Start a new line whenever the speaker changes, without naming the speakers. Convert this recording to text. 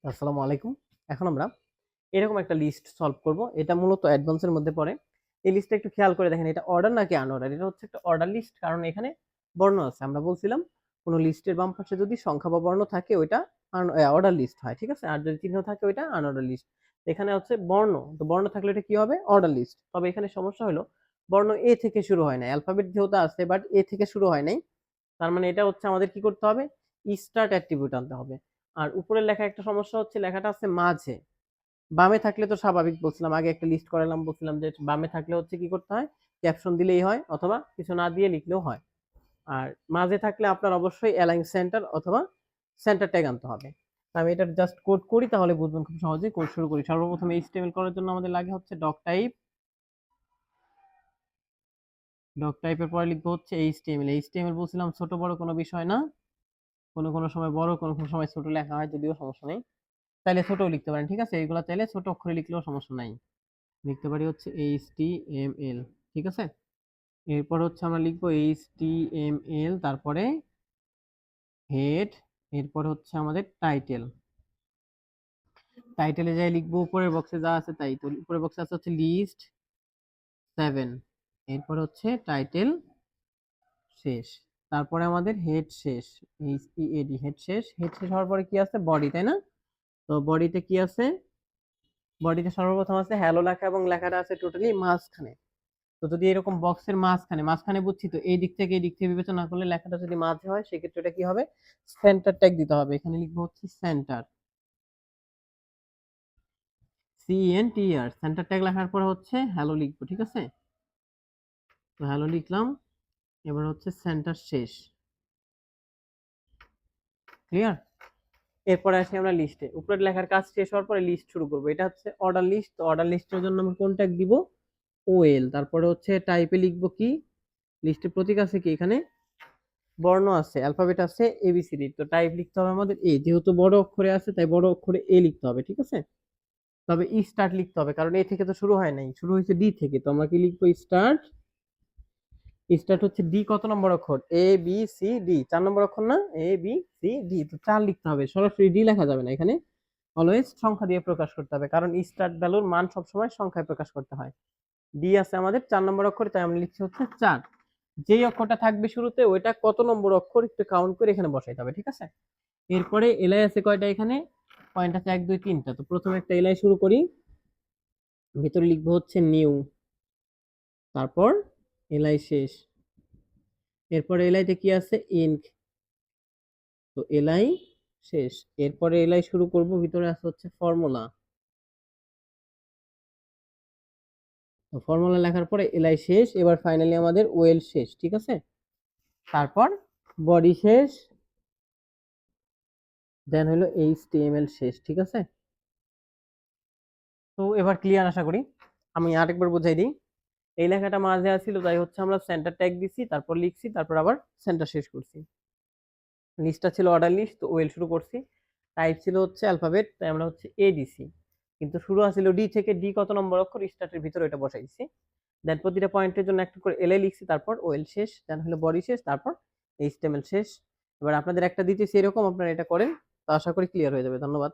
আসসালামু আলাইকুম। এখন আমরা এরকম একটা লিস্ট সলভ করব। এটা মূলত অ্যাডভান্সের মধ্যে পড়ে। এই লিস্টটা একটু খেয়াল করে দেখেন, এটা অর্ডার নাকি আনঅর্ডার? এটা হচ্ছে একটা অর্ডার লিস্ট, কারণ এখানে বর্ণ আছে। আমরা বলছিলাম কোন লিস্টের বাম পাশে যদি সংখ্যা বা বর্ণ থাকে ওইটা অর্ডার লিস্ট হয়, ঠিক আছে? আর যদি চিহ্ন থাকে ওইটা আনঅর্ডার লিস্ট। এখানে হচ্ছে বর্ণ, তো বর্ণ থাকলে এটা কি হবে? Order list. তবে এখানে সমস্যা হলো বর্ণ এ থেকে শুরু হয় নাই, অ্যালফাবেট যেহেতু আছে বাট এ থেকে শুরু হয় নাই। তার মানে এটা হচ্ছে আমাদের কি করতে হবে? স্টার্ট অ্যাট্রিবিউট আনতে হবে। আর উপরের লেখা একটা সমস্যা হচ্ছে, লেখাটা আছে মাঝে। বামে থাকলে তো স্বাভাবিক, বলছিলাম আগে একটা লিস্ট করালাম, বলছিলাম যে বামে থাকলে হচ্ছে কি করতে হয়? ক্যাপশন দিলেই হয়, অথবা কিছু না দিয়ে লিখলেও হয়। আর মাঝে থাকলে আপনার অবশ্যই অ্যালাইন সেন্টার অথবা সেন্টার ট্যাগ আনতে হবে। আমি এটা জাস্ট কোড করি, তাহলে বুঝবেন খুব সহজেই। কোড শুরু করি। সর্বপ্রথম এইচটিএমএল করার জন্য আমাদের লাগে হচ্ছে ডক টাইপ। ডক টাইপের পরে লিখবো হচ্ছে এইচটিএমএল। এইচটিএমএল বলছিলাম ছোট বড় কোনো বিষয় না, কোনো কোনো সময় বড়, কোনো কোনো সময় ছোট লেখা হয়, যদিও সমস্যা নেই। চাইলে ছোটও লিখতে পারেন, ঠিক আছে? এইগুলা চাইলে ছোট অক্ষরে লিখলেও সমস্যা নাই। লিখতে পারি হচ্ছে HTML, ঠিক আছে? এরপর হচ্ছে আমরা লিখবো HTML, তারপরে হেড, এরপর হচ্ছে আমাদের টাইটেল। টাইটেলে যাই লিখবো উপরের বক্সে যা আছে তাই। তো উপরের বক্সে আছে হচ্ছে লিস্ট 7, এরপর হচ্ছে টাইটেল শেষ, তারপরে আমাদের হেড শেষ, HEAD, হেড শেষ। হেড শেষ হওয়ার পরে কি আছে? বডি, তাই না? তো বডিতে কি আছে? বডিতে সর্বপ্রথম আছে হ্যালো লেখা, এবং লেখাটা আছে টোটালি মাঝখানে। তো যদি এরকম বক্সের মাঝখানে, মাঝখানে বুঝছি তো এই দিক থেকে এই দিক থেকে বিবেচনা করলে লেখাটা যদি মাঝে হয় সেক্ষেত্রে এটা কি হবে? সেন্টার ট্যাগ দিতে হবে। এখানে লিখবো হচ্ছে সেন্টার, CENTER। সেন্টার ট্যাগ লেখার পরে হচ্ছে হ্যালো লিখবো, ঠিক আছে? তো হ্যালো লিখলাম। এবার হচ্ছে সেন্টার শেষ। ক্লিয়ার? এরপরে আসি আমরা লিস্টে। উপরের লেখার কাজ শেষ হওয়ার পরে লিস্ট শুরু করবো। এটা হচ্ছে অর্ডার লিস্ট। তো অর্ডার লিস্টের জন্য আমরা কোন ট্যাগ দিব? OL। তারপরে হচ্ছে টাইপে লিখবো কি? লিস্টের প্রতীক আছে কি? এখানে বর্ণ আছে, অ্যালফাবেট আছে ABCD। তো টাইপ লিখতে হবে আমাদের এ, যেহেতু বড় অক্ষরে আছে তাই বড় অক্ষরে এ লিখতে হবে, ঠিক আছে? তবে স্টার্ট লিখতে হবে, কারণ এ থেকে তো শুরু হয় নাই, শুরু হয়েছে ডি থেকে। তো আমরা কি লিখবো? স্টার্ট। স্টার্ট হচ্ছে ডি কত নম্বর অক্ষর? ABCD, 4 নম্বর অক্ষর না? ABCD, তো 4 লিখতে হবে। সরাসরি ডি লেখা যাবে না, এখানে অলওয়েজ সংখ্যা দিয়ে প্রকাশ করতে হবে, কারণ স্টার্ট ভ্যালুর মান সবসময় সংখ্যায় প্রকাশ করতে হয়। ডি আছে আমাদের 4 নম্বর অক্ষরে, তাই আমরা লিখছি হচ্ছে 4। যেই অক্ষরটা থাকবে শুরুতে ওইটা কত নম্বর অক্ষর একটু কাউন্ট করে এখানে বসাইতে হবে, ঠিক আছে? এরপরে এলআই আছে কয়টা? এখানে পয়েন্ট আছে 1 2 3টা। তো প্রথমে একটা এলআই শুরু করি, ভিতরে লিখবো হচ্ছে নিউ, তারপর এলআই শেষ। এরপরে এলআইতে কি আছে? ইনক। তো এলআই শেষ। এরপরে এলআই শুরু করব, ভিতরে আছে হচ্ছে ফর্মুলা। তো ফর্মুলা লেখার পরে এলআই শেষ। এবার ফাইনালি আমাদের ওয়েল শেষ, ঠিক আছে? তারপর বডি শেষ, দেন হলো এইচটিএমএল শেষ, ঠিক আছে? তো এবার ক্লিয়ার আশা করি। আমি আরেকবার বুঝাই দিই। এই লেখাটা মাঝে আছিল, তাই হচ্ছে আমরা সেন্টার ট্যাগ দিছি, তারপর লিখছি, তারপর আবার সেন্টার শেষ করছি। লিস্টটা ছিল অর্ডার লিস্ট, তো ওয়েল শুরু করছি। টাইপ ছিল হচ্ছে অ্যালফাবেট, তাই আমরা হচ্ছে এ দিছি। কিন্তু শুরু আছিল ডি থেকে। ডি কত নম্বর অক্ষর? স্টার্টের ভিতরে এটা বসাইছি। দেন প্রতিটা পয়েন্টের জন্য একটা করে এলএ লিখছি, তারপর ওয়েল শেষ, দেন হলো বডি শেষ, তারপর এইচটিএমএল শেষ। এবার আপনাদের একটা দিতেছি এরকম, আপনারা এটা করেন, তো আশা করি ক্লিয়ার হয়ে যাবে। ধন্যবাদ।